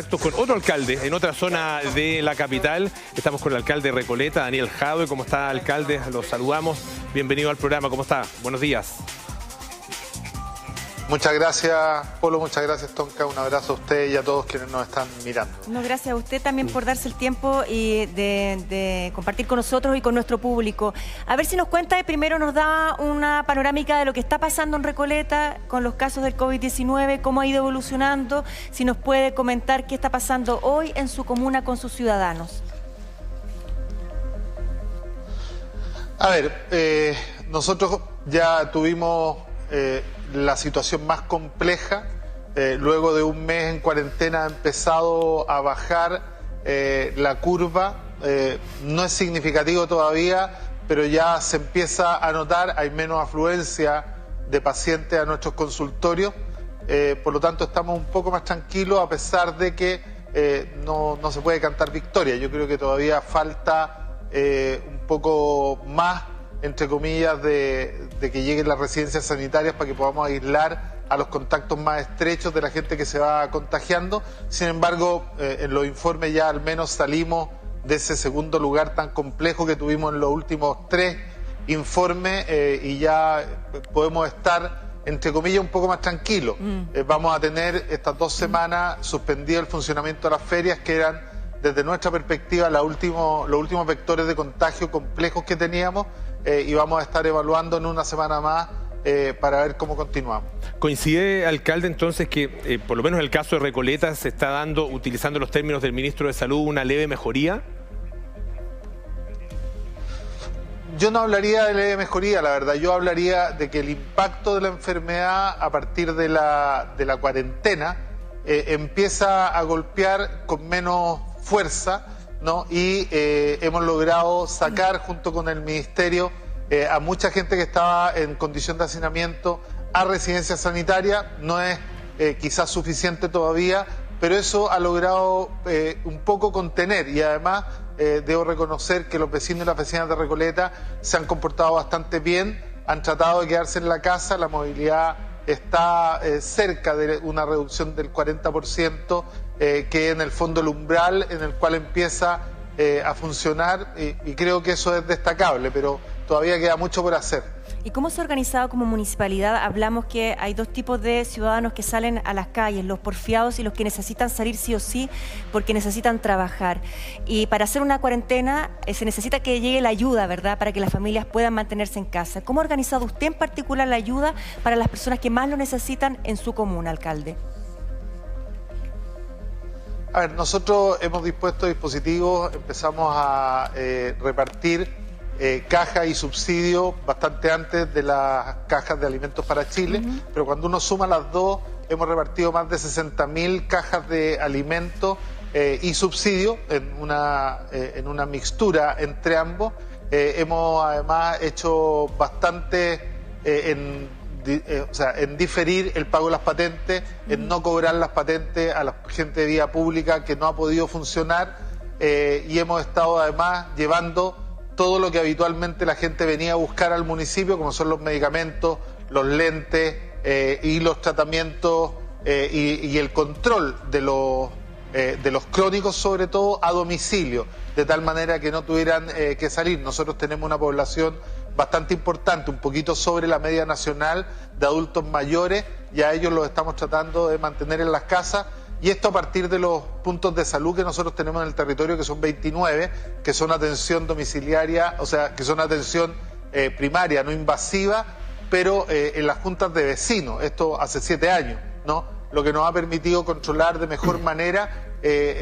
Con otro alcalde en otra zona de la capital. Estamos con el alcalde de Recoleta, Daniel Jadwe. ¿Cómo está, alcalde? Los saludamos. Bienvenido al programa. ¿Cómo está? Buenos días. Muchas gracias, Polo. Muchas gracias, Tonka. Un abrazo a usted y a todos quienes nos están mirando. No, gracias a usted también por darse el tiempo y de compartir con nosotros y con nuestro público. A ver si nos cuenta y primero nos da una panorámica de lo que está pasando en Recoleta con los casos del COVID-19, cómo ha ido evolucionando, si nos puede comentar qué está pasando hoy en su comuna con sus ciudadanos. A ver, nosotros ya tuvimos la situación más compleja. Luego de un mes en cuarentena ha empezado a bajar la curva. No es significativo todavía, pero ya se empieza a notar, hay menos afluencia de pacientes a nuestros consultorios. Por lo tanto, estamos un poco más tranquilos, a pesar de que no se puede cantar victoria. Yo creo que todavía falta un poco más, entre comillas, de que lleguen las residencias sanitarias para que podamos aislar a los contactos más estrechos de la gente que se va contagiando. Sin embargo, en los informes ya al menos salimos de ese segundo lugar tan complejo que tuvimos en los últimos 3 informes y ya podemos estar, entre comillas, un poco más tranquilos. Vamos a tener estas 2 semanas suspendido el funcionamiento de las ferias, que eran, desde nuestra perspectiva, los últimos vectores de contagio complejos que teníamos, y vamos a estar evaluando en una semana más para ver cómo continuamos. ¿Coincide, alcalde, entonces que, por lo menos en el caso de Recoleta, se está dando, utilizando los términos del ministro de Salud, una leve mejoría? Yo no hablaría de leve mejoría, la verdad. Yo hablaría de que el impacto de la enfermedad a partir de la cuarentena empieza a golpear con menos fuerza, ¿no? Y hemos logrado sacar, junto con el Ministerio, a mucha gente que estaba en condición de hacinamiento a residencias sanitarias. No es quizás suficiente todavía, pero eso ha logrado un poco contener, y además debo reconocer que los vecinos y las vecinas de Recoleta se han comportado bastante bien, han tratado de quedarse en la casa. La movilidad está cerca de una reducción del 40%, que en el fondo el umbral en el cual empieza a funcionar, y creo que eso es destacable, pero todavía queda mucho por hacer. ¿Y cómo se ha organizado como municipalidad? Hablamos que hay 2 tipos de ciudadanos que salen a las calles, los porfiados y los que necesitan salir sí o sí porque necesitan trabajar. Y para hacer una cuarentena se necesita que llegue la ayuda, ¿verdad?, para que las familias puedan mantenerse en casa. ¿Cómo ha organizado usted en particular la ayuda para las personas que más lo necesitan en su comuna, alcalde? A ver, nosotros hemos dispuesto dispositivos, empezamos a repartir cajas y subsidios bastante antes de las cajas de alimentos para Chile, pero cuando uno suma las dos, hemos repartido más de 60.000 cajas de alimentos y subsidios en una mixtura entre ambos. Hemos además hecho bastante en diferir el pago de las patentes, en no cobrar las patentes a la gente de vía pública que no ha podido funcionar, y hemos estado además llevando todo lo que habitualmente la gente venía a buscar al municipio, como son los medicamentos, los lentes y los tratamientos y el control de los crónicos, sobre todo a domicilio, de tal manera que no tuvieran que salir. Nosotros tenemos una población bastante importante, un poquito sobre la media nacional, de adultos mayores, y a ellos los estamos tratando de mantener en las casas. Y esto a partir de los puntos de salud que nosotros tenemos en el territorio, que son 29, que son atención domiciliaria, o sea, que son atención primaria, no invasiva, pero en las juntas de vecinos. Esto hace 7 años, ¿no? Lo que nos ha permitido controlar de mejor manera,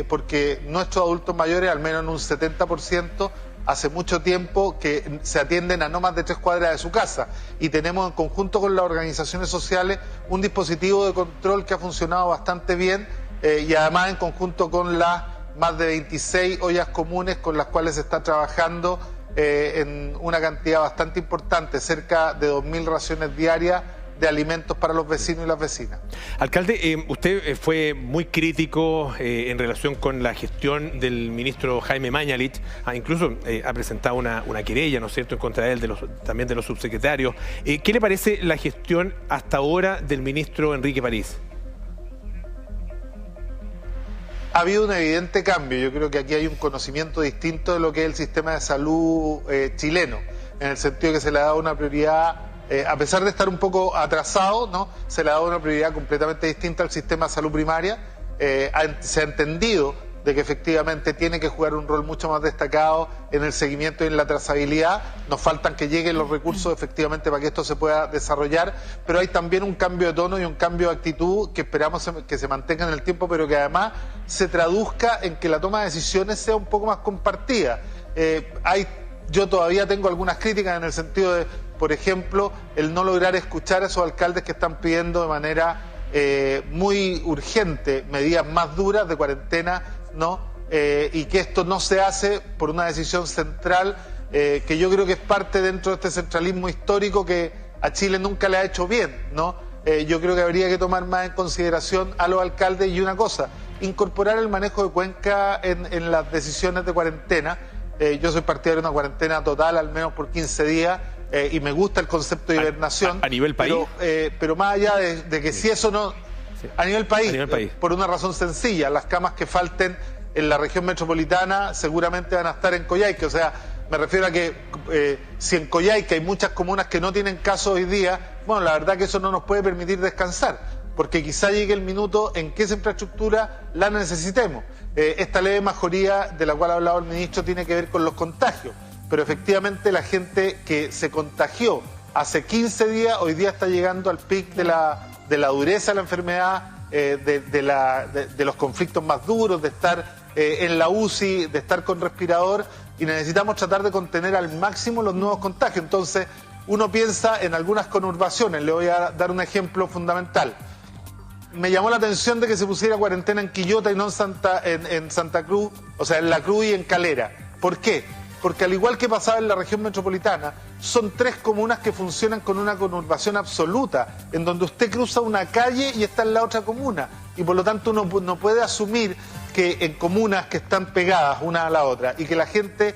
porque nuestros adultos mayores, al menos en un 70%, hace mucho tiempo que se atienden a no más de 3 cuadras de su casa, y tenemos en conjunto con las organizaciones sociales un dispositivo de control que ha funcionado bastante bien, y además en conjunto con las más de 26 ollas comunes con las cuales se está trabajando en una cantidad bastante importante, cerca de 2.000 raciones diarias de alimentos para los vecinos y las vecinas. Alcalde, usted fue muy crítico en relación con la gestión del ministro Jaime Mañalich, incluso ha presentado una querella, ¿no es cierto?, en contra de él, también de los subsecretarios. ¿Qué le parece la gestión hasta ahora del ministro Enrique París? ha habido un evidente cambio. Yo creo que aquí hay un conocimiento distinto de lo que es el sistema de salud chileno, en el sentido que se le ha dado una prioridad, a pesar de estar un poco atrasado, ¿no? Se le ha dado una prioridad completamente distinta al sistema de salud primaria. Se ha entendido de que efectivamente tiene que jugar un rol mucho más destacado en el seguimiento y en la trazabilidad. Nos faltan que lleguen los recursos efectivamente para que esto se pueda desarrollar, pero hay también un cambio de tono y un cambio de actitud que esperamos que se mantenga en el tiempo, pero que además se traduzca en que la toma de decisiones sea un poco más compartida. Yo todavía tengo algunas críticas en el sentido de, por ejemplo, el no lograr escuchar a esos alcaldes que están pidiendo de manera muy urgente medidas más duras de cuarentena, ¿no? Y que esto no se hace por una decisión central que yo creo que es parte dentro de este centralismo histórico que a Chile nunca le ha hecho bien, ¿no? Yo creo que habría que tomar más en consideración a los alcaldes y una cosa, incorporar el manejo de Cuenca en las decisiones de cuarentena. Yo soy partidario de una cuarentena total, al menos por 15 días, y me gusta el concepto de hibernación. ¿A nivel país? Pero más allá de que si eso no... Sí. A nivel país, país, por una razón sencilla, las camas que falten en la región metropolitana seguramente van a estar en Coyhaique. O sea, me refiero a que si en Coyhaique hay muchas comunas que no tienen caso hoy día, bueno, la verdad que eso no nos puede permitir descansar, porque quizá llegue el minuto en que esa infraestructura la necesitemos. Esta leve mejoría de la cual ha hablado el ministro tiene que ver con los contagios, pero efectivamente la gente que se contagió hace 15 días, hoy día está llegando al pic de la dureza de la enfermedad, de los conflictos más duros, de estar en la UCI, de estar con respirador, y necesitamos tratar de contener al máximo los nuevos contagios. Entonces, uno piensa en algunas conurbaciones. Le voy a dar un ejemplo fundamental. Me llamó la atención de que se pusiera cuarentena en Quillota y no en Santa Cruz, o sea, en La Cruz y en Calera. ¿Por qué? Porque al igual que pasaba en la región metropolitana, son 3 comunas que funcionan con una conurbación absoluta, en donde usted cruza una calle y está en la otra comuna, y por lo tanto uno no puede asumir que en comunas que están pegadas una a la otra y que la gente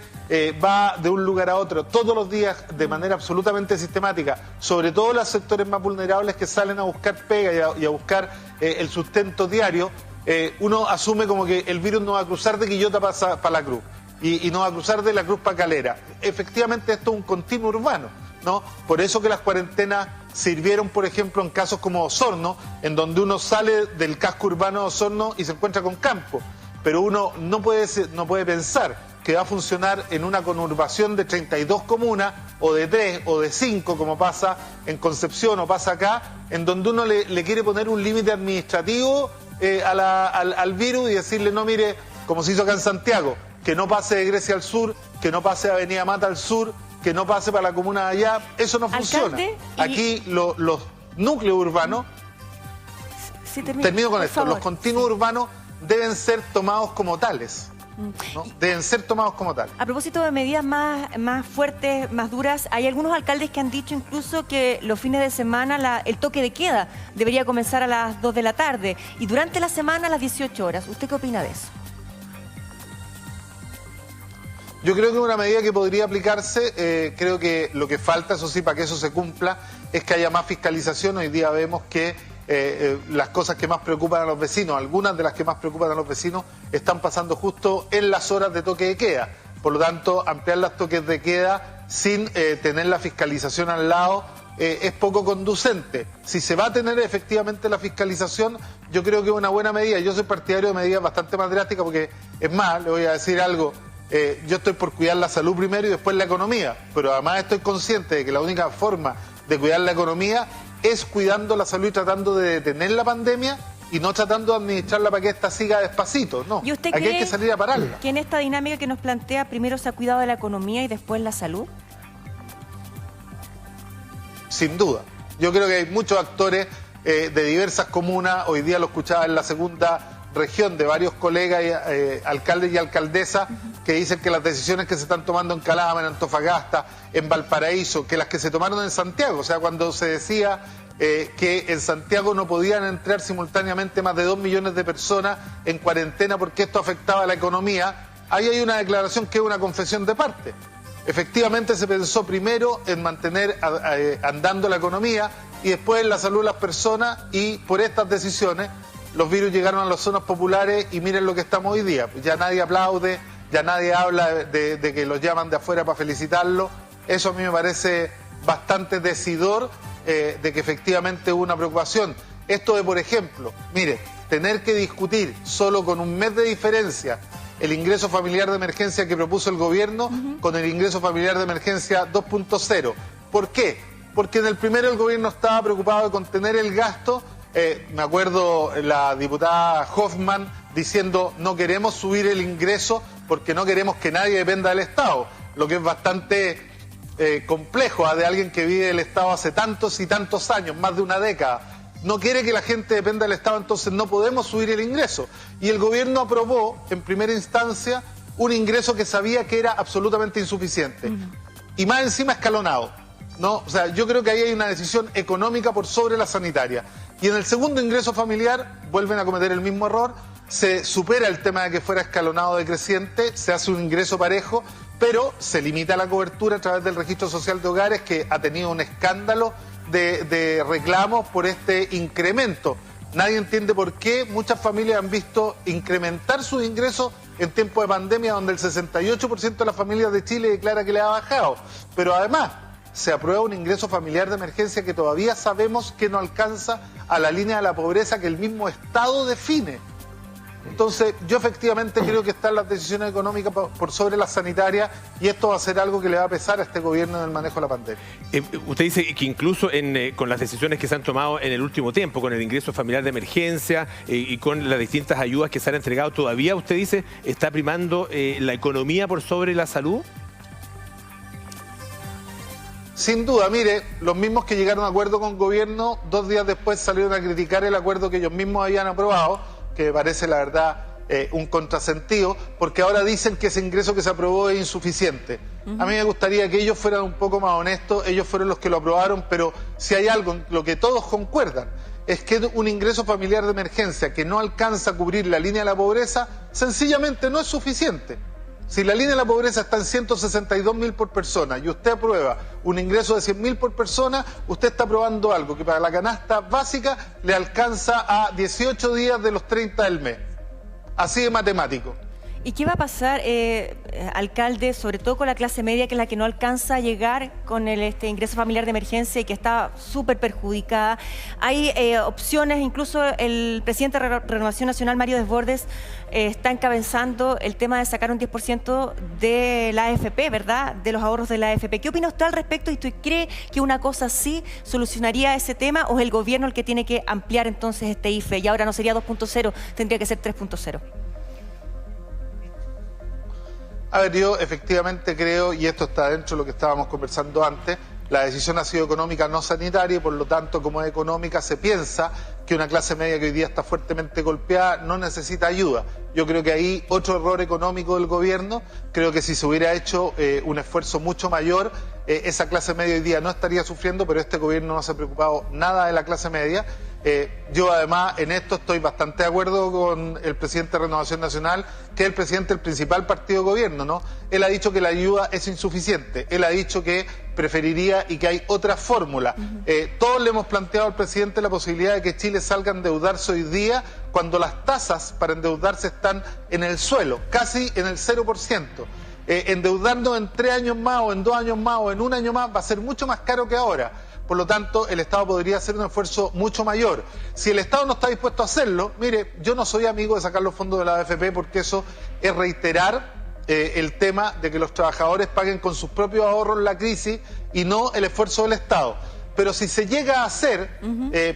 va de un lugar a otro todos los días de manera absolutamente sistemática, sobre todo los sectores más vulnerables que salen a buscar pega y a buscar el sustento diario, uno asume como que el virus no va a cruzar de Quillota para La Cruz. Y no va a cruzar de La Cruz para Calera. Efectivamente, esto es un continuo urbano, ¿no? Por eso que las cuarentenas sirvieron, por ejemplo, en casos como Osorno, en donde uno sale del casco urbano de Osorno y se encuentra con campo. Pero uno no puede pensar que va a funcionar en una conurbación de 32 comunas, o de 3, o de 5, como pasa en Concepción o pasa acá, en donde uno le quiere poner un límite administrativo al virus y decirle, no, mire, como se hizo acá en Santiago, que no pase de Grecia al sur, que no pase de Avenida Mata al sur, que no pase para la comuna de allá. Eso no funciona. Aquí los núcleos urbanos, termino con esto, los continuos urbanos deben ser tomados como tales. ¿no? Deben ser tomados como tal. A propósito de medidas más fuertes, más duras, hay algunos alcaldes que han dicho incluso que los fines de semana el toque de queda debería comenzar a las 2 de la tarde y durante la semana a las 18 horas. ¿Usted qué opina de eso? Yo creo que es una medida que podría aplicarse. Creo que lo que falta, eso sí, para que eso se cumpla, es que haya más fiscalización. Hoy día vemos que las cosas que más preocupan a los vecinos, algunas de las que más preocupan a los vecinos, están pasando justo en las horas de toque de queda. Por lo tanto, ampliar los toques de queda sin tener la fiscalización al lado es poco conducente. Si se va a tener efectivamente la fiscalización, yo creo que es una buena medida. Yo soy partidario de medidas bastante más drásticas porque, es más, le voy a decir algo. Yo estoy por cuidar la salud primero y después la economía, pero además estoy consciente de que la única forma de cuidar la economía es cuidando la salud y tratando de detener la pandemia y no tratando de administrarla para que esta siga despacito. No, ¿Y usted aquí cree hay que salir a pararla. que en esta dinámica que nos plantea primero se ha cuidado de la economía y después la salud? Sin duda. Yo creo que hay muchos actores de diversas comunas, hoy día lo escuchaba en la segunda región de varios colegas, alcaldes y alcaldesas, que dicen que las decisiones que se están tomando en Calama, en Antofagasta, en Valparaíso, que las que se tomaron en Santiago, o sea, cuando se decía que en Santiago no podían entrar simultáneamente más de 2 millones de personas en cuarentena porque esto afectaba a la economía, ahí hay una declaración que es una confesión de parte. Efectivamente se pensó primero en mantener andando la economía y después en la salud de las personas, y por estas decisiones los virus llegaron a las zonas populares y miren lo que estamos hoy día. Ya nadie aplaude, ya nadie habla de que los llaman de afuera para felicitarlo. Eso a mí me parece bastante decidor de que efectivamente hubo una preocupación. Esto de, por ejemplo, mire, tener que discutir solo con un mes de diferencia el ingreso familiar de emergencia que propuso el gobierno con el ingreso familiar de emergencia 2.0. ¿Por qué? Porque en el primero el gobierno estaba preocupado de contener el gasto. Me acuerdo la diputada Hoffman diciendo no queremos subir el ingreso porque no queremos que nadie dependa del Estado, lo que es bastante complejo de alguien que vive del Estado hace tantos y tantos años, más de una década. No quiere que la gente dependa del Estado, entonces no podemos subir el ingreso. Y el gobierno aprobó en primera instancia un ingreso que sabía que era absolutamente insuficiente. Y más encima escalonado, ¿no? O sea, yo creo que ahí hay una decisión económica por sobre la sanitaria. Y en el segundo ingreso familiar vuelven a cometer el mismo error. Se supera el tema de que fuera escalonado decreciente, se hace un ingreso parejo, pero se limita la cobertura a través del registro social de hogares, que ha tenido un escándalo de reclamos por este incremento. Nadie entiende por qué muchas familias han visto incrementar sus ingresos en tiempo de pandemia, donde el 68% de las familias de Chile declara que le ha bajado. Pero además se aprueba un ingreso familiar de emergencia que todavía sabemos que no alcanza a la línea de la pobreza que el mismo Estado define. Entonces, yo efectivamente creo que están las decisiones económicas por sobre las sanitarias, y esto va a ser algo que le va a pesar a este gobierno en el manejo de la pandemia. Usted dice que incluso con las decisiones que se han tomado en el último tiempo, con el ingreso familiar de emergencia y con las distintas ayudas que se han entregado, todavía usted dice está primando la economía por sobre la salud. Sin duda, mire, los mismos que llegaron a acuerdo con el gobierno, 2 días después salieron a criticar el acuerdo que ellos mismos habían aprobado, que me parece la verdad un contrasentido, porque ahora dicen que ese ingreso que se aprobó es insuficiente. A mí me gustaría que ellos fueran un poco más honestos, ellos fueron los que lo aprobaron, pero si hay algo en lo que todos concuerdan, es que un ingreso familiar de emergencia que no alcanza a cubrir la línea de la pobreza, sencillamente no es suficiente. Si la línea de la pobreza está en 162.000 por persona y usted aprueba un ingreso de 100.000 por persona, usted está aprobando algo que para la canasta básica le alcanza a 18 días de los 30 del mes. Así de matemático. ¿Y qué va a pasar, alcalde, sobre todo con la clase media, que es la que no alcanza a llegar con el ingreso familiar de emergencia y que está súper perjudicada? Hay opciones, incluso el presidente de Renovación Nacional, Mario Desbordes, está encabezando el tema de sacar un 10% de la AFP, ¿verdad?, de los ahorros de la AFP. ¿Qué opina usted al respecto? ¿Y usted cree que una cosa así solucionaría ese tema, o es el gobierno el que tiene que ampliar entonces este IFE? Y ahora no sería 2.0, tendría que ser 3.0. A ver, yo efectivamente creo, y esto está dentro de lo que estábamos conversando antes, la decisión ha sido económica, no sanitaria, y por lo tanto, como es económica, se piensa que una clase media que hoy día está fuertemente golpeada no necesita ayuda. Yo creo que ahí otro error económico del gobierno. Creo que si se hubiera hecho un esfuerzo mucho mayor, esa clase media hoy día no estaría sufriendo, pero este gobierno no se ha preocupado nada de la clase media. Yo además en esto estoy bastante de acuerdo con el presidente de Renovación Nacional, que es el presidente del principal partido de gobierno, ¿no? Él ha dicho que la ayuda es insuficiente, él ha dicho que preferiría y que hay otra fórmula. Todos le hemos planteado al presidente la posibilidad de que Chile salga a endeudarse hoy día, cuando las tasas para endeudarse están en el suelo, casi en el 0%. Endeudarnos en 3 años más, o en 2 años más, o en 1 año más, va a ser mucho más caro que ahora. Por lo tanto, el Estado podría hacer un esfuerzo mucho mayor. Si el Estado no está dispuesto a hacerlo, mire, yo no soy amigo de sacar los fondos de la AFP, porque eso es reiterar el tema de que los trabajadores paguen con sus propios ahorros la crisis y no el esfuerzo del Estado. Pero si se llega a hacer,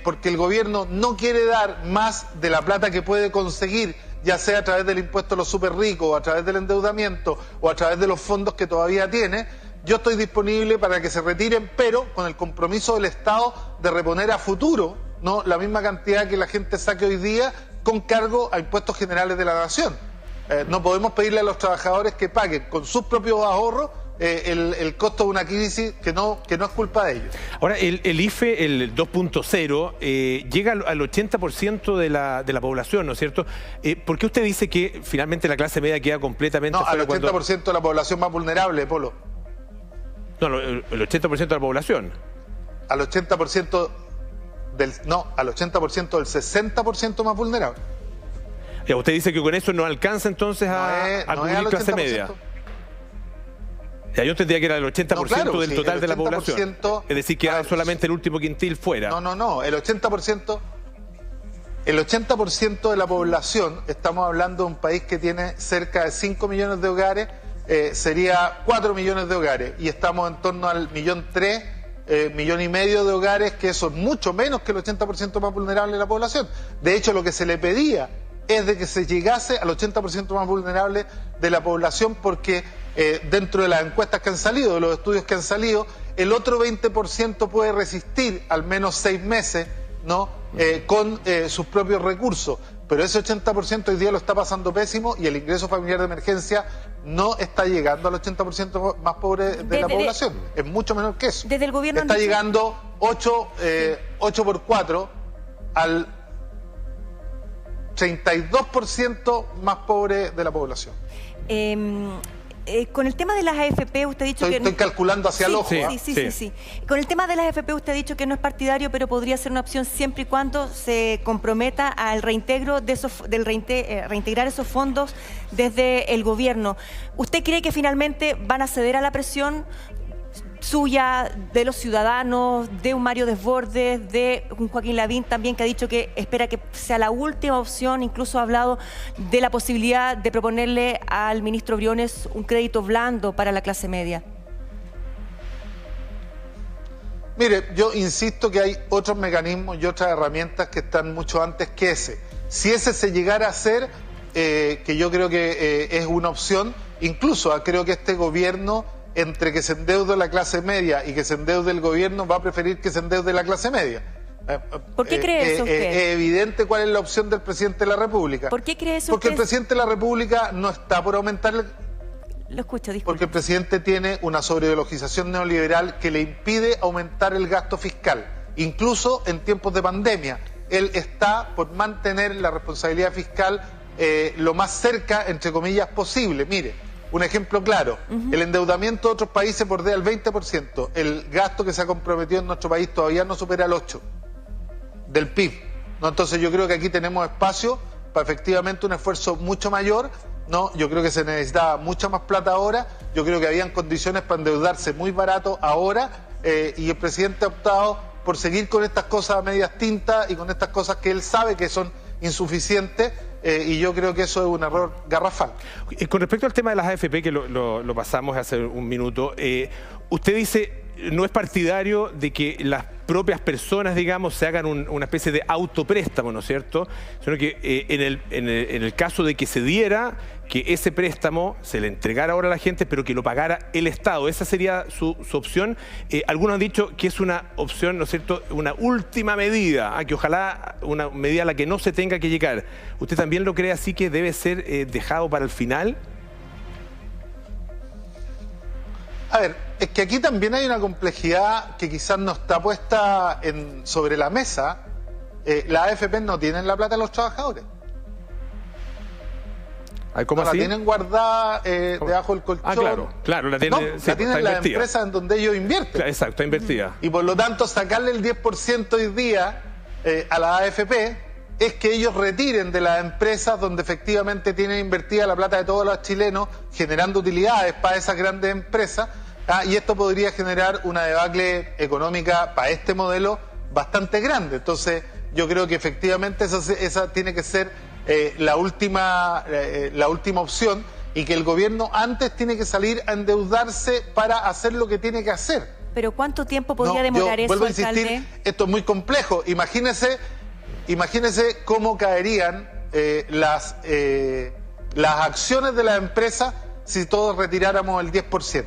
porque el gobierno no quiere dar más de la plata que puede conseguir, ya sea a través del impuesto a los súper ricos, o a través del endeudamiento, o a través de los fondos que todavía tiene, yo estoy disponible para que se retiren, pero con el compromiso del Estado de reponer a futuro, ¿no?, la misma cantidad que la gente saque hoy día con cargo a impuestos generales de la nación. No podemos pedirle a los trabajadores que paguen con sus propios ahorros el costo de una crisis que no es culpa de ellos. Ahora, el IFE, el 2.0, llega al 80% de la población, ¿no es cierto? ¿Por qué usted dice que finalmente la clase media queda completamente fuera? No, al 80% cuando... de la población más vulnerable, Polo. No, el 80% de la población. Al 80% del 60% más vulnerable. Ya, usted dice que con eso no alcanza entonces a cubrir clase media. Ya, yo entendía que era el 80% del total de la población. Es decir, que solamente el último quintil fuera. No, el 80% de la población, estamos hablando de un país que tiene cerca de 5 millones de hogares, sería 4 millones de hogares, y estamos en torno al 1.300.000, 1,5 millones de hogares, que eso es mucho menos que el 80% más vulnerable de la población. De hecho, lo que se le pedía es de que se llegase al 80% más vulnerable de la población, porque dentro de las encuestas que han salido, de los estudios que han salido, el otro 20% puede resistir al menos 6 meses, ¿no? Con sus propios recursos, pero ese 80% hoy día lo está pasando pésimo, y el ingreso familiar de emergencia no está llegando al 80% más pobre de la población, es mucho menor que eso. Desde el gobierno está llegando 8 por 4 al 32% más pobre de la población. Con el tema de las AFP, usted ha dicho que... Estoy calculando hacia el ojo. Sí. Con el tema de las AFP, usted ha dicho que no es partidario, pero podría ser una opción siempre y cuando se comprometa al reintegro de reintegrar esos fondos desde el gobierno. ¿Usted cree que finalmente van a ceder a la presión suya, de los ciudadanos, de un Mario Desbordes, de un Joaquín Lavín también, que ha dicho que espera que sea la última opción? Incluso ha hablado de la posibilidad de proponerle al ministro Briones un crédito blando para la clase media. Mire, yo insisto que hay otros mecanismos y otras herramientas que están mucho antes que ese. Si ese se llegara a hacer, que yo creo que es una opción, incluso creo que este gobierno, entre que se endeude la clase media y que se endeude el gobierno, va a preferir que se endeude la clase media. ¿Por qué cree eso usted? Es evidente cuál es la opción del presidente de la República. ¿Por qué cree eso Porque usted? el presidente de la República no está por aumentar... Lo escucho, disculpe. Porque el presidente tiene una sobreideologización neoliberal que le impide aumentar el gasto fiscal, incluso en tiempos de pandemia. Él está por mantener la responsabilidad fiscal lo más cerca, entre comillas, posible. Mire, un ejemplo claro, el endeudamiento de otros países bordea el 20%, el gasto que se ha comprometido en nuestro país todavía no supera el 8% del PIB, ¿no? Entonces yo creo que aquí tenemos espacio para efectivamente un esfuerzo mucho mayor, ¿no? Yo creo que se necesitaba mucha más plata ahora, yo creo que habían condiciones para endeudarse muy barato ahora, y el presidente ha optado por seguir con estas cosas a medias tintas y con estas cosas que él sabe que son insuficientes, y yo creo que eso es un error garrafal. Con respecto al tema de las AFP, que lo pasamos hace un minuto, usted dice no es partidario de que las propias personas, digamos, se hagan una especie de autopréstamo, ¿no es cierto? Sino que en el caso de que se diera, que ese préstamo se le entregara ahora a la gente, pero que lo pagara el Estado. Esa sería su opción. Algunos han dicho que es una opción, ¿no es cierto?, una última medida, que ojalá una medida a la que no se tenga que llegar. ¿Usted también lo cree así, que debe ser dejado para el final? A ver, es que aquí también hay una complejidad que quizás no está puesta sobre la mesa. Las AFP no tienen la plata de los trabajadores. ¿Cómo así? La tienen guardada debajo del colchón. Claro, la tienen, la tienen las empresas en donde ellos invierten. Exacto, está invertida. Y por lo tanto, sacarle el 10% hoy día a la AFP es que ellos retiren de las empresas donde efectivamente tienen invertida la plata de todos los chilenos, generando utilidades para esas grandes empresas, y esto podría generar una debacle económica para este modelo bastante grande. Entonces, yo creo que efectivamente esa tiene que ser la última opción, y que el gobierno antes tiene que salir a endeudarse para hacer lo que tiene que hacer. ¿Pero cuánto tiempo podría demorar eso, vuelvo a insistir, alcalde? Esto es muy complejo. Imagínese cómo caerían las acciones de la empresa si todos retiráramos el 10%.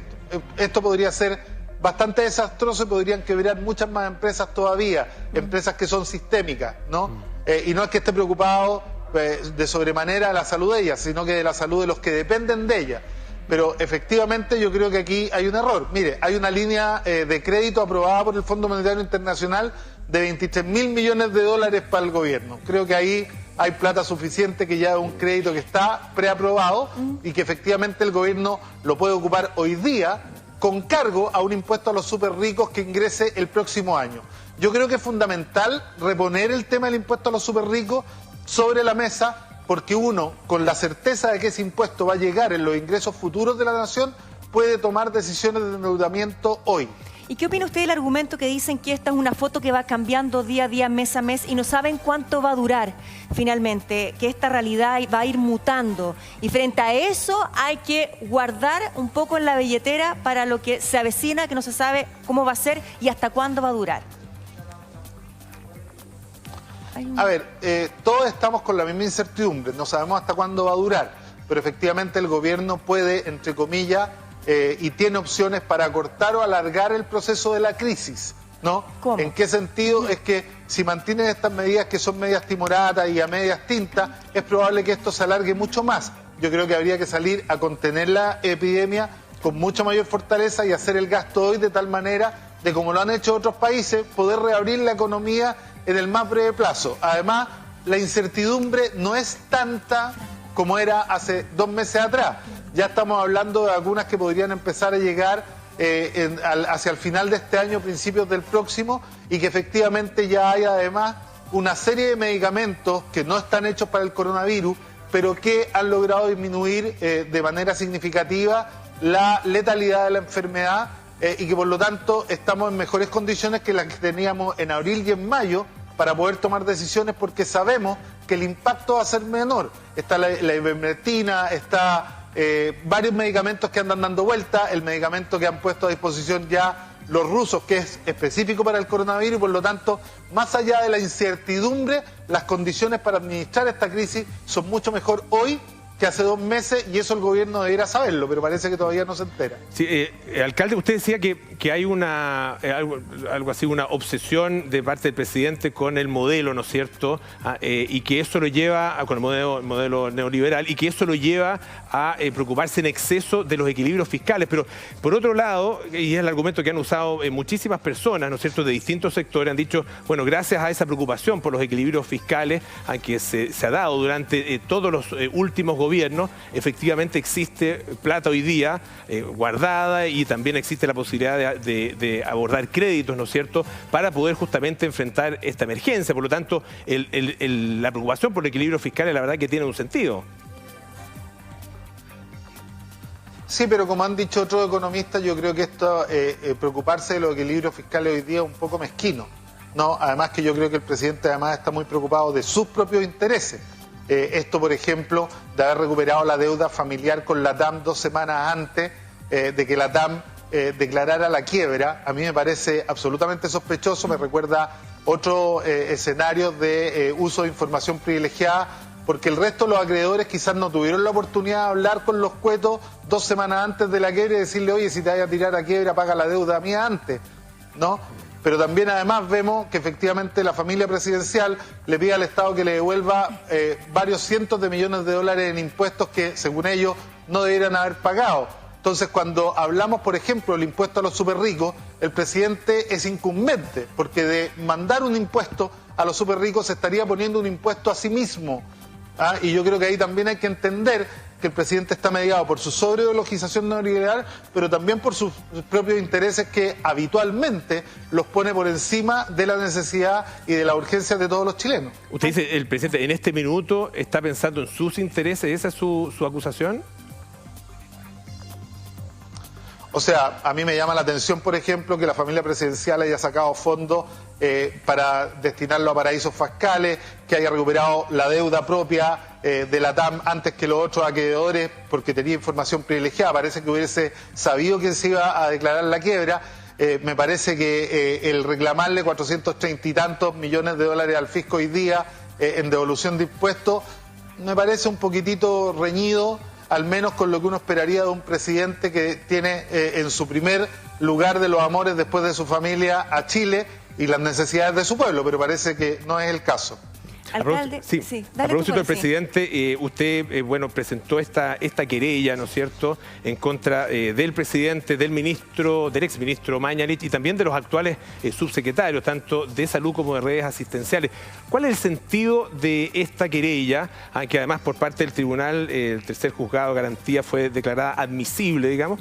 Esto podría ser bastante desastroso y podrían quebrar muchas más empresas todavía, empresas que son sistémicas, ¿no? Y no es que esté preocupado de sobremanera de la salud de ellas, sino que de la salud de los que dependen de ellas. Pero efectivamente yo creo que aquí hay un error. Mire, hay una línea de crédito aprobada por el Fondo Monetario Internacional de 23.000 millones de dólares para el gobierno. Creo que ahí hay plata suficiente, que ya es un crédito que está preaprobado y que efectivamente el gobierno lo puede ocupar hoy día con cargo a un impuesto a los súper ricos que ingrese el próximo año. Yo creo que es fundamental reponer el tema del impuesto a los súper ricos sobre la mesa, porque uno, con la certeza de que ese impuesto va a llegar en los ingresos futuros de la nación, puede tomar decisiones de endeudamiento hoy. ¿Y qué opina usted del argumento que dicen que esta es una foto que va cambiando día a día, mes a mes, y no saben cuánto va a durar finalmente, que esta realidad va a ir mutando? Y frente a eso hay que guardar un poco en la billetera para lo que se avecina, que no se sabe cómo va a ser y hasta cuándo va a durar. A ver, todos estamos con la misma incertidumbre, no sabemos hasta cuándo va a durar, pero efectivamente el gobierno puede, entre comillas, y tiene opciones para acortar o alargar el proceso de la crisis, ¿no? ¿Cómo? ¿En qué sentido? Es que si mantienen estas medidas que son medias timoratas y a medias tintas, es probable que esto se alargue mucho más. Yo creo que habría que salir a contener la epidemia con mucha mayor fortaleza y hacer el gasto hoy de tal manera de, como lo han hecho otros países, poder reabrir la economía en el más breve plazo. Además, la incertidumbre no es tanta como era hace 2 meses atrás. Ya estamos hablando de vacunas que podrían empezar a llegar hacia el final de este año, principios del próximo, y que efectivamente ya hay además una serie de medicamentos que no están hechos para el coronavirus, pero que han logrado disminuir de manera significativa la letalidad de la enfermedad y que por lo tanto estamos en mejores condiciones que las que teníamos en abril y en mayo para poder tomar decisiones, porque sabemos que el impacto va a ser menor. Está la ivermectina, está varios medicamentos que andan dando vuelta, el medicamento que han puesto a disposición ya los rusos, que es específico para el coronavirus, y por lo tanto, más allá de la incertidumbre, las condiciones para administrar esta crisis son mucho mejor hoy que hace 2 meses, y eso el gobierno debería saberlo, pero parece que todavía no se entera. Sí, alcalde, usted decía que hay algo así, una obsesión de parte del presidente con el modelo, ¿no es cierto? Y que eso lo lleva, con el modelo neoliberal, y que eso lo lleva a preocuparse en exceso de los equilibrios fiscales. Pero por otro lado, y es el argumento que han usado muchísimas personas, ¿no es cierto?, de distintos sectores, han dicho, bueno, gracias a esa preocupación por los equilibrios fiscales, que se ha dado durante todos los últimos gobiernos, efectivamente existe plata hoy día guardada, y también existe la posibilidad de abordar créditos, ¿no es cierto?, para poder justamente enfrentar esta emergencia. Por lo tanto, la preocupación por el equilibrio fiscal, la verdad que tiene un sentido. Sí, pero como han dicho otros economistas, yo creo que esto, preocuparse de los equilibrios fiscales hoy día es un poco mezquino, ¿no? Además que yo creo que el presidente además está muy preocupado de sus propios intereses. Esto, por ejemplo, de haber recuperado la deuda familiar con la TAM 2 semanas antes de que la TAM declarara la quiebra, a mí me parece absolutamente sospechoso, me recuerda otro escenario de uso de información privilegiada, porque el resto de los acreedores quizás no tuvieron la oportunidad de hablar con los cuetos 2 semanas antes de la quiebra y decirle, oye, si te vayas a tirar a quiebra, paga la deuda mía antes, ¿no? Pero también además vemos que efectivamente la familia presidencial le pide al Estado que le devuelva varios cientos de millones de dólares en impuestos que, según ellos, no deberían haber pagado. Entonces, cuando hablamos, por ejemplo, del impuesto a los súper ricos, el presidente es incumbente, porque de mandar un impuesto a los súper ricos se estaría poniendo un impuesto a sí mismo. Y yo creo que ahí también hay que entender que el presidente está mediado por su sobreideologización neoliberal, pero también por sus propios intereses que habitualmente los pone por encima de la necesidad y de la urgencia de todos los chilenos. Usted dice, el presidente en este minuto está pensando en sus intereses, ¿esa es su acusación? O sea, a mí me llama la atención, por ejemplo, que la familia presidencial haya sacado fondos para destinarlo a paraísos fiscales, que haya recuperado la deuda propia de la TAM antes que los otros acreedores porque tenía información privilegiada. Parece que hubiese sabido que se iba a declarar la quiebra. Me parece que el reclamarle 430 y tantos millones de dólares al fisco hoy día en devolución de impuestos me parece un poquitito reñido, al menos con lo que uno esperaría de un presidente que tiene en su primer lugar de los amores después de su familia a Chile y las necesidades de su pueblo, pero parece que no es el caso. Alcalde, sí, sí, a dale propósito tú, del presidente, usted bueno, presentó esta querella, ¿no es cierto?, en contra del presidente, del exministro Mañalich y también de los actuales subsecretarios, tanto de salud como de redes asistenciales. ¿Cuál es el sentido de esta querella, que además por parte del tribunal, el tercer juzgado de garantía fue declarada admisible, digamos?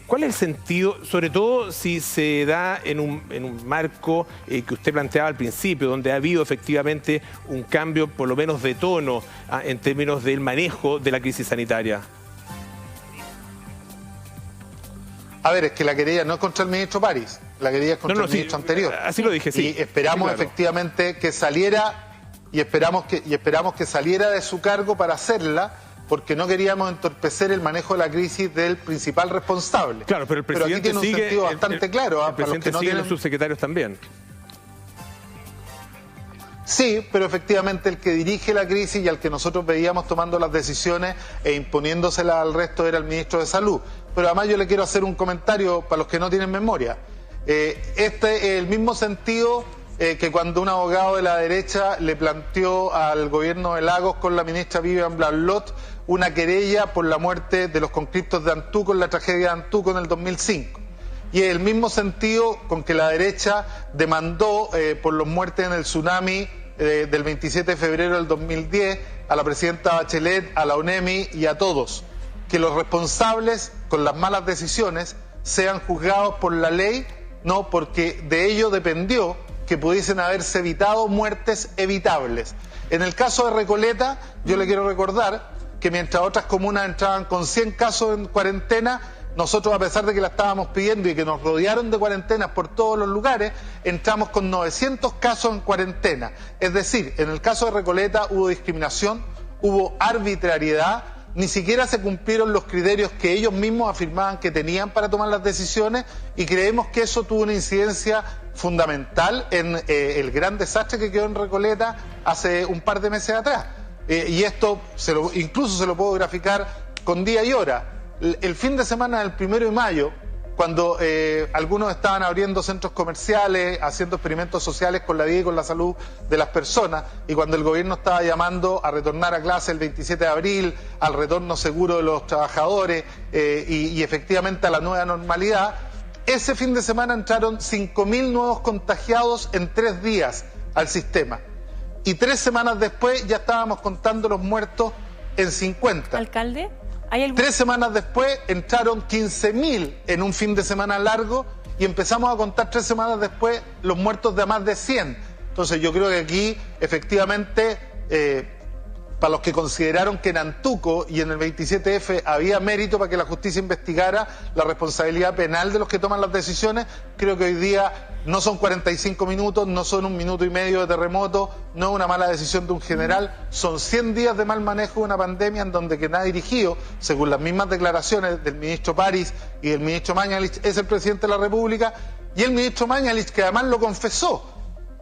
¿Cuál es el sentido, sobre todo si se da en un marco que usted planteaba al principio, donde ha habido efectivamente un cambio por lo menos de tono en términos del manejo de la crisis sanitaria? A ver, es que la querella no es contra el ministro París, la querella es contra el ministro anterior. Así lo dije, sí. Y esperamos sí, claro, efectivamente que saliera, y esperamos que saliera de su cargo para hacerla, porque no queríamos entorpecer el manejo de la crisis del principal responsable. Claro, pero el presidente aquí tiene un sentido bastante claro. El presidente sigue los subsecretarios también. Sí, pero efectivamente el que dirige la crisis y al que nosotros veíamos tomando las decisiones e imponiéndoselas al resto era el ministro de Salud. Pero además yo le quiero hacer un comentario para los que no tienen memoria. Este es el mismo sentido que cuando un abogado de la derecha le planteó al gobierno de Lagos con la ministra Vivian Blanlot una querella por la muerte de los conscriptos de Antuco en la tragedia de Antuco en el 2005. Y es el mismo sentido con que la derecha demandó por las muertes en el tsunami del 27 de febrero del 2010 a la presidenta Bachelet, a la UNEMI y a todos. Que los responsables con las malas decisiones sean juzgados por la ley, no porque de ello dependió que pudiesen haberse evitado muertes evitables. En el caso de Recoleta, yo le quiero recordar que mientras otras comunas entraban con 100 casos en cuarentena, nosotros, a pesar de que la estábamos pidiendo y que nos rodearon de cuarentenas por todos los lugares, entramos con 900 casos en cuarentena. Es decir, en el caso de Recoleta hubo discriminación, hubo arbitrariedad, ni siquiera se cumplieron los criterios que ellos mismos afirmaban que tenían para tomar las decisiones y creemos que eso tuvo una incidencia fundamental en el gran desastre que quedó en Recoleta hace un par de meses atrás. Y esto incluso se lo puedo graficar con día y hora. El fin de semana del 1 de mayo, cuando algunos estaban abriendo centros comerciales, haciendo experimentos sociales con la vida y con la salud de las personas, y cuando el gobierno estaba llamando a retornar a clase el 27 de abril, al retorno seguro de los trabajadores y efectivamente a la nueva normalidad, ese fin de semana entraron 5.000 nuevos contagiados en 3 días al sistema. Y 3 semanas después ya estábamos contando los muertos en 50. ¿Alcalde? 3 semanas después entraron 15.000 en un fin de semana largo y empezamos a contar 3 semanas después los muertos de a más de 100. Entonces yo creo que aquí efectivamente para los que consideraron que en Antuco y en el 27F había mérito para que la justicia investigara la responsabilidad penal de los que toman las decisiones, creo que hoy día no son 45 minutos, no son 1 minuto y medio de terremoto, no es una mala decisión de un general, son 100 días de mal manejo de una pandemia en donde quien ha dirigido, según las mismas declaraciones del ministro París y del ministro Mañalich, es el presidente de la República, y el ministro Mañalich, que además lo confesó.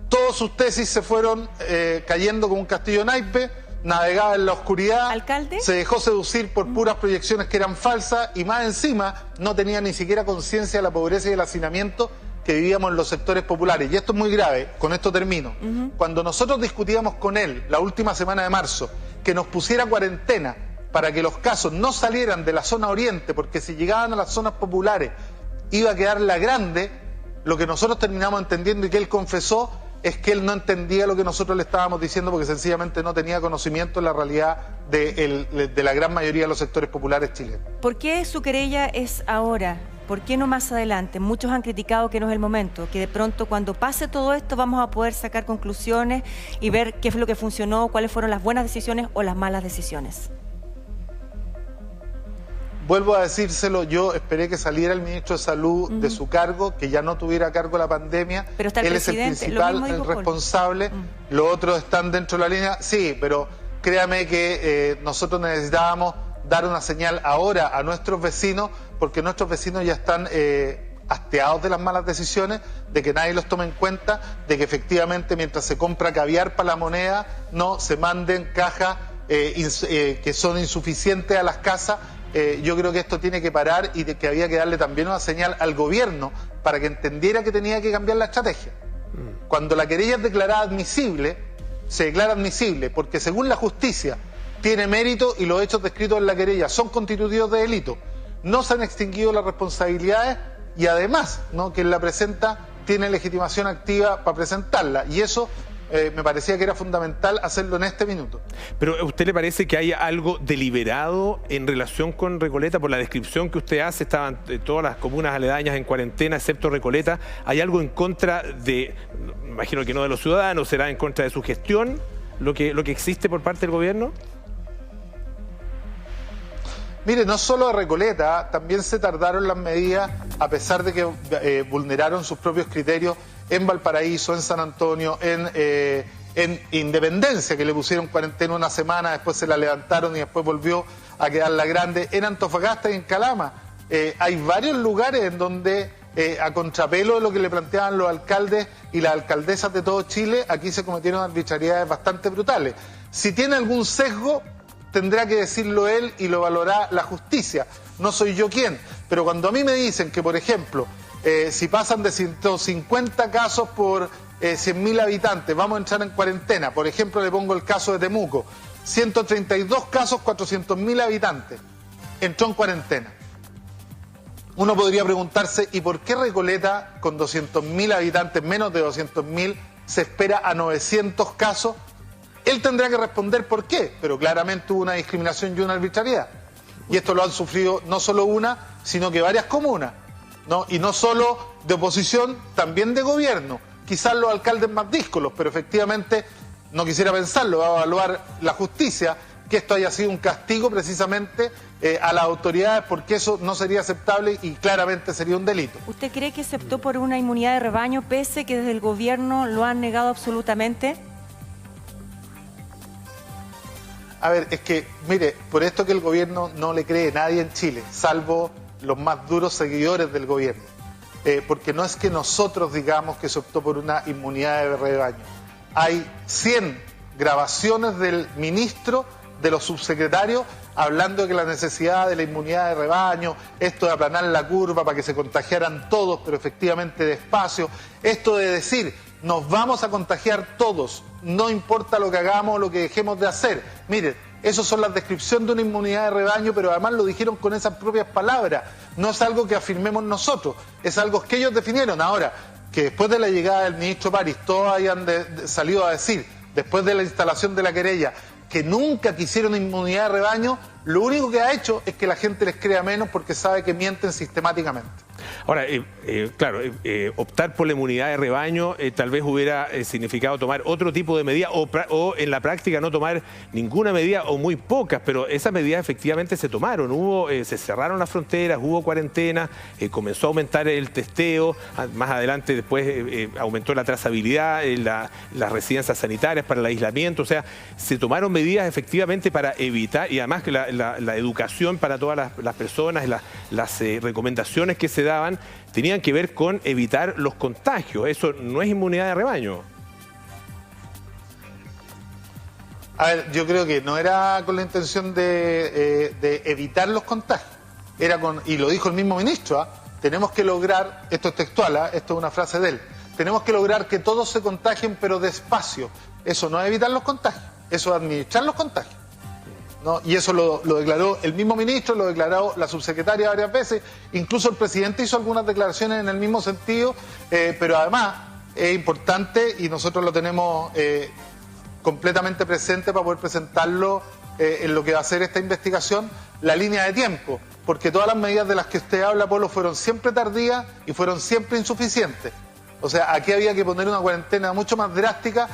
Todas sus tesis se fueron cayendo como un castillo de naipes, navegaba en la oscuridad, ¿Alcalde? Se dejó seducir por puras proyecciones que eran falsas y más encima no tenía ni siquiera conciencia de la pobreza y el hacinamiento que vivíamos en los sectores populares. Y esto es muy grave, con esto termino. Cuando nosotros discutíamos con él la última semana de marzo que nos pusiera cuarentena para que los casos no salieran de la zona oriente, porque si llegaban a las zonas populares iba a quedar la grande, lo que nosotros terminamos entendiendo y que él confesó es que él no entendía lo que nosotros le estábamos diciendo porque sencillamente no tenía conocimiento de la realidad de la gran mayoría de los sectores populares chilenos. ¿Por qué su querella es ahora? ¿Por qué no más adelante? Muchos han criticado que no es el momento, que de pronto cuando pase todo esto vamos a poder sacar conclusiones y ver qué fue lo que funcionó, cuáles fueron las buenas decisiones o las malas decisiones. Vuelvo a decírselo, yo esperé que saliera el ministro de Salud de su cargo, que ya no tuviera a cargo la pandemia. Pero está el Él es el principal, el responsable, los otros están dentro de la línea. Sí, pero créame que nosotros necesitábamos dar una señal ahora a nuestros vecinos, porque nuestros vecinos ya están hastiados de las malas decisiones, de que nadie los tome en cuenta, de que efectivamente mientras se compra caviar para la moneda, no se manden cajas que son insuficientes a las casas. Yo creo que esto tiene que parar y que había que darle también una señal al gobierno para que entendiera que tenía que cambiar la estrategia. Cuando la querella es declarada admisible, se declara admisible porque según la justicia tiene mérito y los hechos descritos en la querella son constitutivos de delito, no se han extinguido las responsabilidades y además, ¿no?, quien la presenta tiene legitimación activa para presentarla, y eso me parecía que era fundamental hacerlo en este minuto. Pero ¿a usted le parece que hay algo deliberado en relación con Recoleta? Por la descripción que usted hace, estaban todas las comunas aledañas en cuarentena, excepto Recoleta. ¿Hay algo en contra de, me imagino que no de los ciudadanos, será en contra de su gestión, lo que existe por parte del gobierno? Mire, no solo de Recoleta, también se tardaron las medidas, a pesar de que vulneraron sus propios criterios en Valparaíso, en San Antonio, en Independencia, que le pusieron cuarentena una semana, después se la levantaron y después volvió a quedar la grande, en Antofagasta y en Calama. Hay varios lugares en donde, a contrapelo de lo que le planteaban los alcaldes y las alcaldesas de todo Chile, aquí se cometieron arbitrariedades bastante brutales. Si tiene algún sesgo, tendrá que decirlo él y lo valorará la justicia. No soy yo quien. Pero cuando a mí me dicen que, por ejemplo, si pasan de 150 casos por 100.000 habitantes, vamos a entrar en cuarentena. Por ejemplo, le pongo el caso de Temuco. 132 casos, 400.000 habitantes. Entró en cuarentena. Uno podría preguntarse, ¿y por qué Recoleta, con 200.000 habitantes, menos de 200.000, se espera a 900 casos? Él tendrá que responder por qué, pero claramente hubo una discriminación y una arbitrariedad. Y esto lo han sufrido no solo una, sino que varias comunas, ¿no? Y no solo de oposición, también de gobierno. Quizás los alcaldes más díscolos, pero efectivamente, no quisiera pensarlo, va a evaluar la justicia, que esto haya sido un castigo precisamente a las autoridades, porque eso no sería aceptable y claramente sería un delito. ¿Usted cree que se optó por una inmunidad de rebaño, pese que desde el gobierno lo han negado absolutamente? A ver, es que, mire, por esto que el gobierno no le cree a nadie en Chile, salvo los más duros seguidores del gobierno. Porque no es que nosotros digamos que se optó por una inmunidad de rebaño. Hay 100 grabaciones del ministro, de los subsecretarios, hablando de que la necesidad de la inmunidad de rebaño, esto de aplanar la curva para que se contagiaran todos, pero efectivamente despacio, esto de decir, nos vamos a contagiar todos, no importa lo que hagamos o lo que dejemos de hacer. Miren, esas son las descripciones de una inmunidad de rebaño, pero además lo dijeron con esas propias palabras. No es algo que afirmemos nosotros, es algo que ellos definieron. Ahora, que después de la llegada del ministro París, todos hayan salido a decir, después de la instalación de la querella, que nunca quisieron inmunidad de rebaño, lo único que ha hecho es que la gente les crea menos porque sabe que mienten sistemáticamente. Ahora, claro, optar por la inmunidad de rebaño tal vez hubiera significado tomar otro tipo de medida o en la práctica no tomar ninguna medida o muy pocas, pero esas medidas efectivamente se tomaron. Se cerraron las fronteras, hubo cuarentena, comenzó a aumentar el testeo, más adelante después aumentó la trazabilidad, las residencias sanitarias para el aislamiento, o sea, se tomaron medidas efectivamente para evitar, y además que la educación para todas las personas, las recomendaciones que se daban tenían que ver con evitar los contagios. Eso no es inmunidad de rebaño. A ver, yo creo que no era con la intención de evitar los contagios. Era y lo dijo el mismo ministro, tenemos que lograr, esto es textual, esto es una frase de él, tenemos que lograr que todos se contagien pero despacio. Eso no es evitar los contagios, eso es administrar los contagios. ¿No? Y eso lo declaró el mismo ministro, lo declaró la subsecretaria varias veces, incluso el presidente hizo algunas declaraciones en el mismo sentido, pero además es importante y nosotros lo tenemos completamente presente para poder presentarlo en lo que va a ser esta investigación, la línea de tiempo, porque todas las medidas de las que usted habla, Polo, fueron siempre tardías y fueron siempre insuficientes. O sea, aquí había que poner una cuarentena mucho más drástica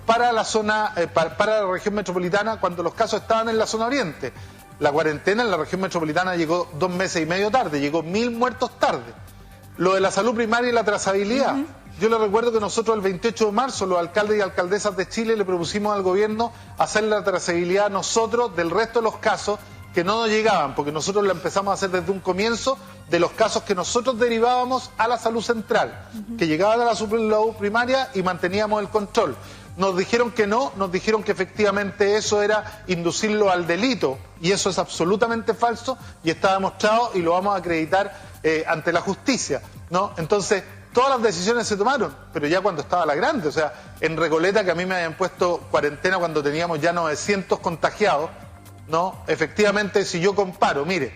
para la zona, para la región metropolitana cuando los casos estaban en la zona oriente. La cuarentena en la región metropolitana llegó 2 meses y medio tarde, llegó 1000 muertos tarde. Lo de la salud primaria y la trazabilidad. Yo le recuerdo que nosotros el 28 de marzo, los alcaldes y alcaldesas de Chile le propusimos al gobierno hacer la trazabilidad nosotros del resto de los casos que no nos llegaban, porque nosotros la empezamos a hacer desde un comienzo de los casos que nosotros derivábamos a la salud central, que llegaban a la salud primaria y manteníamos el control. Nos dijeron que no, nos dijeron que efectivamente eso era inducirlo al delito y eso es absolutamente falso y está demostrado y lo vamos a acreditar ante la justicia, ¿no? Entonces, todas las decisiones se tomaron, pero ya cuando estaba la grande. O sea, en Recoleta, que a mí me habían puesto cuarentena cuando teníamos ya 900 contagiados, ¿no? Efectivamente, si yo comparo, mire,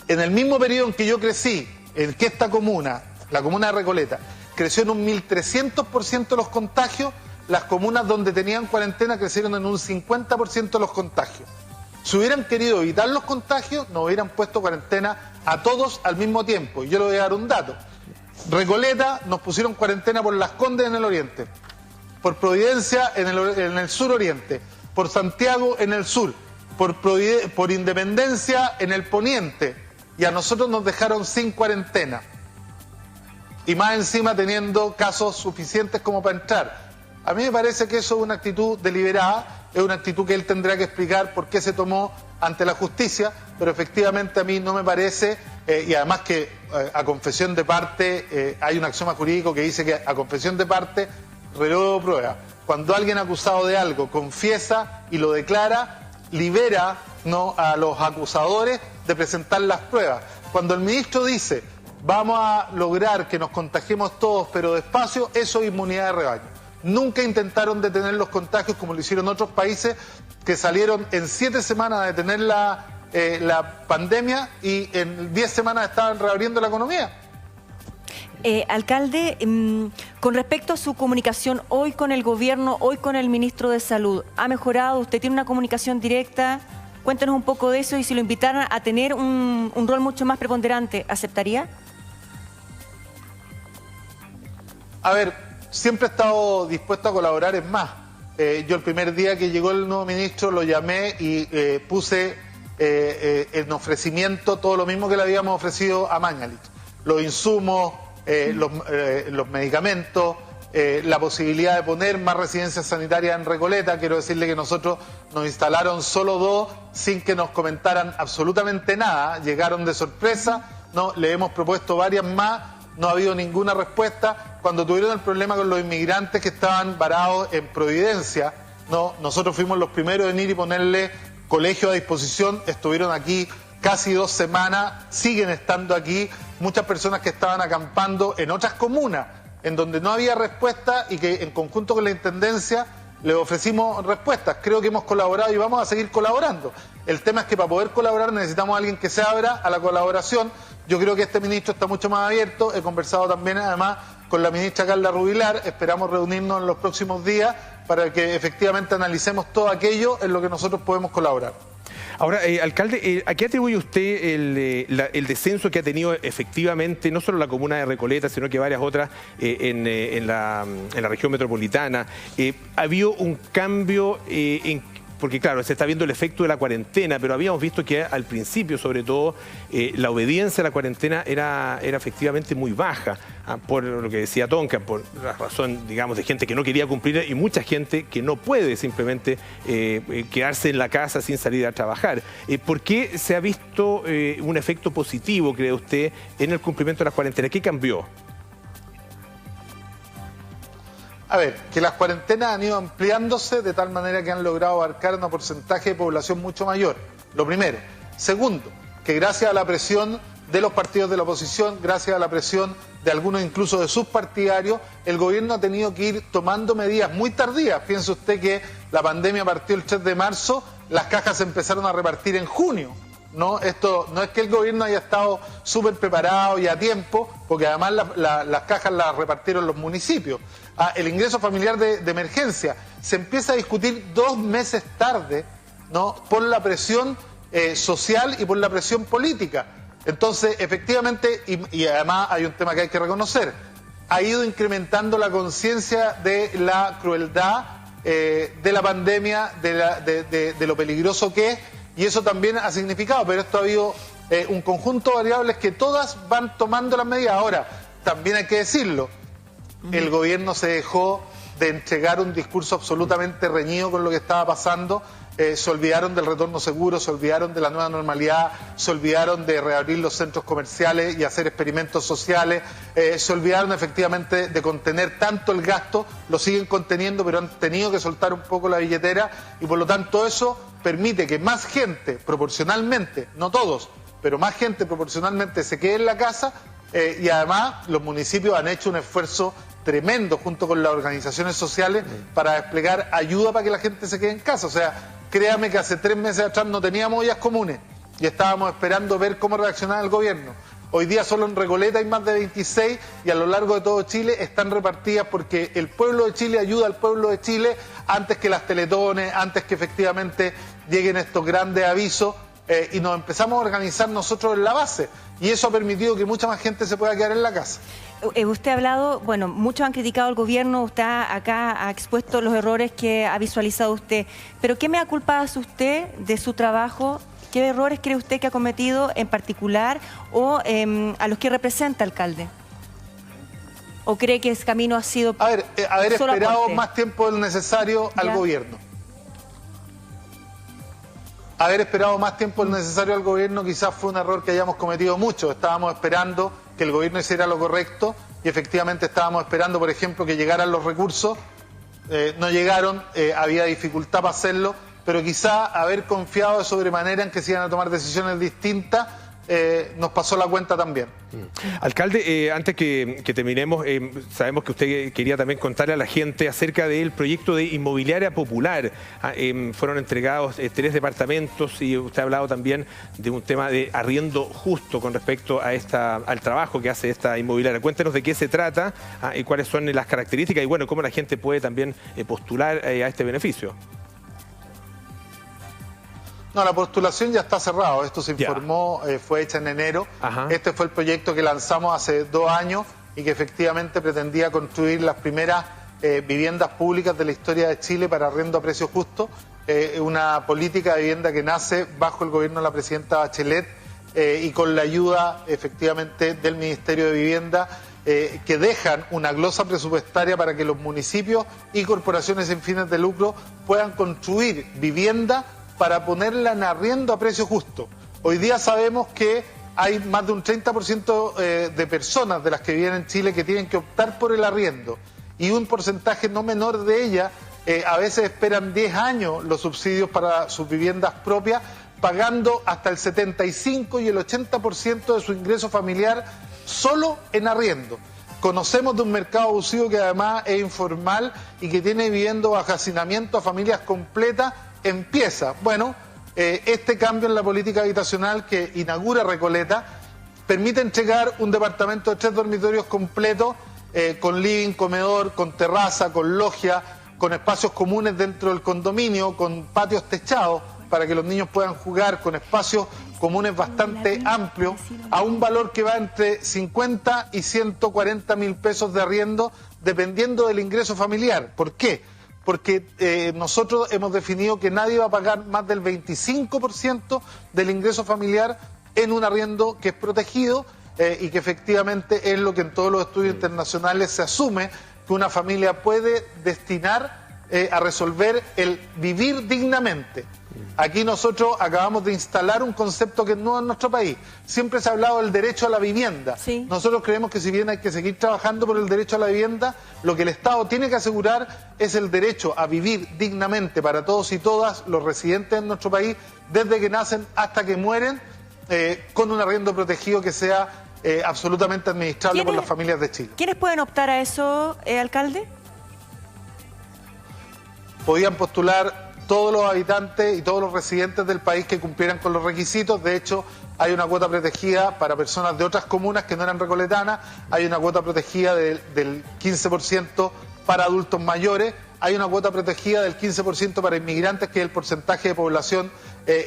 en el mismo periodo en que yo crecí, en que esta comuna, la comuna de Recoleta, creció en un 1300% los contagios, las comunas donde tenían cuarentena crecieron en un 50% los contagios. Si hubieran querido evitar los contagios, nos hubieran puesto cuarentena a todos al mismo tiempo. Y yo le voy a dar un dato. Recoleta nos pusieron cuarentena por Las Condes en el oriente, por Providencia en el suroriente, por Santiago en el sur, por Independencia en el poniente, y a nosotros nos dejaron sin cuarentena. Y más encima teniendo casos suficientes como para entrar. A mí me parece que eso es una actitud deliberada, es una actitud que él tendrá que explicar por qué se tomó ante la justicia, pero efectivamente a mí no me parece, y además que a confesión de parte, hay un axioma jurídico que dice que a confesión de parte, reloj de prueba. Cuando alguien acusado de algo confiesa y lo declara, libera, ¿no?, a los acusadores de presentar las pruebas. Cuando el ministro dice, vamos a lograr que nos contagiemos todos, pero despacio, eso es inmunidad de rebaño. Nunca intentaron detener los contagios como lo hicieron otros países que salieron en 7 semanas a detener la pandemia y en 10 semanas estaban reabriendo la economía. Alcalde, con respecto a su comunicación hoy con el gobierno, hoy con el ministro de Salud, ¿ha mejorado? ¿Usted tiene una comunicación directa? Cuéntanos un poco de eso y si lo invitaran a tener un rol mucho más preponderante, ¿aceptaría? A ver, siempre he estado dispuesto a colaborar, es más. Yo el primer día que llegó el nuevo ministro lo llamé y puse en ofrecimiento todo lo mismo que le habíamos ofrecido a Mañalich. Los insumos, los medicamentos, la posibilidad de poner más residencias sanitarias en Recoleta. Quiero decirle que nosotros nos instalaron solo 2 sin que nos comentaran absolutamente nada. Llegaron de sorpresa, ¿no? Le hemos propuesto varias más, no ha habido ninguna respuesta. Cuando tuvieron el problema con los inmigrantes que estaban varados en Providencia, ¿no?, nosotros fuimos los primeros en ir y ponerle colegio a disposición. Estuvieron aquí casi 2 semanas, siguen estando aquí. Muchas personas que estaban acampando en otras comunas en donde no había respuesta y que en conjunto con la Intendencia les ofrecimos respuestas. Creo que hemos colaborado y vamos a seguir colaborando. El tema es que para poder colaborar necesitamos a alguien que se abra a la colaboración. Yo creo que este ministro está mucho más abierto. He conversado también además con la ministra Carla Rubilar. Esperamos reunirnos en los próximos días para que efectivamente analicemos todo aquello en lo que nosotros podemos colaborar. Ahora, alcalde, ¿a qué atribuye usted el descenso que ha tenido efectivamente no solo la comuna de Recoleta, sino que varias otras en la región metropolitana? ¿Ha habido un cambio porque claro, se está viendo el efecto de la cuarentena, pero habíamos visto que al principio, sobre todo, la obediencia a la cuarentena era efectivamente muy baja, por lo que decía Tonka, por la razón, digamos, de gente que no quería cumplir y mucha gente que no puede simplemente quedarse en la casa sin salir a trabajar. ¿Por qué se ha visto un efecto positivo, cree usted, en el cumplimiento de la cuarentena? ¿Qué cambió? A ver, que las cuarentenas han ido ampliándose de tal manera que han logrado abarcar un porcentaje de población mucho mayor. Lo primero. Segundo, que gracias a la presión de los partidos de la oposición, gracias a la presión de algunos incluso de sus partidarios, el gobierno ha tenido que ir tomando medidas muy tardías. Piense usted que la pandemia partió el 3 de marzo, las cajas se empezaron a repartir en junio. ¿No? Esto no es que el gobierno haya estado súper preparado y a tiempo, porque además las cajas las repartieron los municipios. El ingreso familiar de emergencia se empieza a discutir 2 meses tarde, ¿no?, por la presión social y por la presión política. Entonces, efectivamente, y además hay un tema que hay que reconocer, ha ido incrementando la conciencia de la crueldad de la pandemia, de lo peligroso que es. Y eso también ha significado, pero esto ha habido un conjunto de variables que todas van tomando las medidas. Ahora, también hay que decirlo, el gobierno se dejó de entregar un discurso absolutamente reñido con lo que estaba pasando. Se olvidaron del retorno seguro, se olvidaron de la nueva normalidad, se olvidaron de reabrir los centros comerciales y hacer experimentos sociales, se olvidaron efectivamente de contener tanto el gasto, lo siguen conteniendo, pero han tenido que soltar un poco la billetera y por lo tanto eso permite que más gente proporcionalmente, no todos, pero más gente proporcionalmente se quede en la casa y además los municipios han hecho un esfuerzo tremendo junto con las organizaciones sociales para desplegar ayuda para que la gente se quede en casa. O sea, créame que hace 3 meses atrás no teníamos ollas comunes y estábamos esperando ver cómo reaccionaba el gobierno. Hoy día solo en Recoleta hay más de 26 y a lo largo de todo Chile están repartidas porque el pueblo de Chile ayuda al pueblo de Chile antes que las teletones, antes que efectivamente lleguen estos grandes avisos, y nos empezamos a organizar nosotros en la base y eso ha permitido que mucha más gente se pueda quedar en la casa. Usted ha hablado, bueno, muchos han criticado al gobierno, usted acá ha expuesto los errores que ha visualizado usted, pero ¿qué mea culpa hace usted de su trabajo? ¿Qué errores cree usted que ha cometido en particular o a los que representa, alcalde? ¿O cree que ese camino ha sido haber esperado aporte? Más tiempo del necesario al gobierno? Haber esperado más tiempo del necesario al gobierno quizás fue un error que hayamos cometido mucho. Estábamos esperando que el gobierno hiciera lo correcto y efectivamente estábamos esperando, por ejemplo, que llegaran los recursos. No llegaron, había dificultad para hacerlo, pero quizá haber confiado de sobremanera en que se iban a tomar decisiones distintas nos pasó la cuenta también. Alcalde, antes que terminemos, sabemos que usted quería también contarle a la gente acerca del proyecto de inmobiliaria popular. Fueron entregados 3 departamentos y usted ha hablado también de un tema de arriendo justo con respecto a al trabajo que hace esta inmobiliaria. Cuéntenos de qué se trata y cuáles son las características y bueno, cómo la gente puede también postular a este beneficio. No, la postulación ya está cerrada. Esto se informó, fue hecha en enero. Este fue el proyecto que lanzamos hace 2 años y que efectivamente pretendía construir las primeras viviendas públicas de la historia de Chile para arriendo a precio justo. Una política de vivienda que nace bajo el gobierno de la presidenta Bachelet y con la ayuda efectivamente del Ministerio de Vivienda, que dejan una glosa presupuestaria para que los municipios y corporaciones sin fines de lucro puedan construir vivienda para ponerla en arriendo a precio justo. Hoy día sabemos que hay más de un 30% de personas de las que viven en Chile que tienen que optar por el arriendo y un porcentaje no menor de ellas a veces esperan 10 años los subsidios para sus viviendas propias, pagando hasta el 75 y el 80% de su ingreso familiar solo en arriendo. Conocemos de un mercado abusivo que además es informal y que tiene viviendo bajo hacinamiento a familias completas. Empieza, bueno, este cambio en la política habitacional que inaugura Recoleta permite entregar un departamento de 3 dormitorios completos con living, comedor, con terraza, con logia, con espacios comunes dentro del condominio, con patios techados para que los niños puedan jugar, con espacios comunes bastante amplios, a un valor que va entre 50 y 140 mil pesos de arriendo, dependiendo del ingreso familiar. ¿Por qué? Porque nosotros hemos definido que nadie va a pagar más del 25% del ingreso familiar en un arriendo que es protegido y que efectivamente es lo que en todos los estudios internacionales se asume que una familia puede destinar a resolver el vivir dignamente. Aquí nosotros acabamos de instalar un concepto que es nuevo en nuestro país. Siempre se ha hablado del derecho a la vivienda. Sí. Nosotros creemos que si bien hay que seguir trabajando por el derecho a la vivienda, lo que el Estado tiene que asegurar es el derecho a vivir dignamente para todos y todas los residentes en nuestro país, desde que nacen hasta que mueren, con un arriendo protegido que sea absolutamente administrable por las familias de Chile. ¿Quiénes pueden optar a eso, alcalde? Podían postular todos los habitantes y todos los residentes del país que cumplieran con los requisitos. De hecho, hay una cuota protegida para personas de otras comunas que no eran recoletanas, hay una cuota protegida del 15% para adultos mayores, hay una cuota protegida del 15% para inmigrantes, que es el porcentaje de población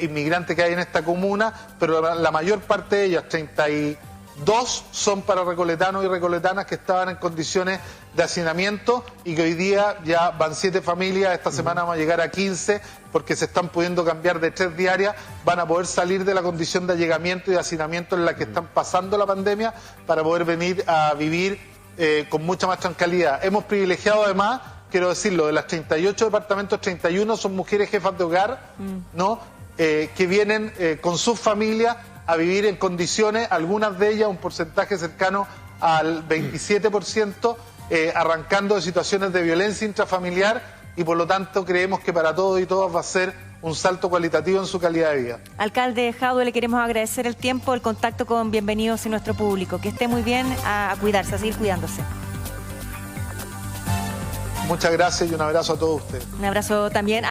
inmigrante que hay en esta comuna, pero la mayor parte de ellas, 32, son para recoletanos y recoletanas que estaban en condiciones de hacinamiento y que hoy día ya van 7 familias, esta semana vamos a llegar a 15 porque se están pudiendo cambiar de 3 diarias, van a poder salir de la condición de allegamiento y de hacinamiento en la que están pasando la pandemia para poder venir a vivir con mucha más tranquilidad. Hemos privilegiado además, quiero decirlo, de las 38 departamentos, 31 son mujeres jefas de hogar, ¿no? Que vienen con sus familias a vivir en condiciones, algunas de ellas un porcentaje cercano al 27%, arrancando de situaciones de violencia intrafamiliar y por lo tanto creemos que para todos y todas va a ser un salto cualitativo en su calidad de vida. Alcalde Jadue, le queremos agradecer el tiempo, el contacto con Bienvenidos y nuestro público. Que esté muy bien, a cuidarse, a seguir cuidándose. Muchas gracias y un abrazo a todos ustedes. Un abrazo también.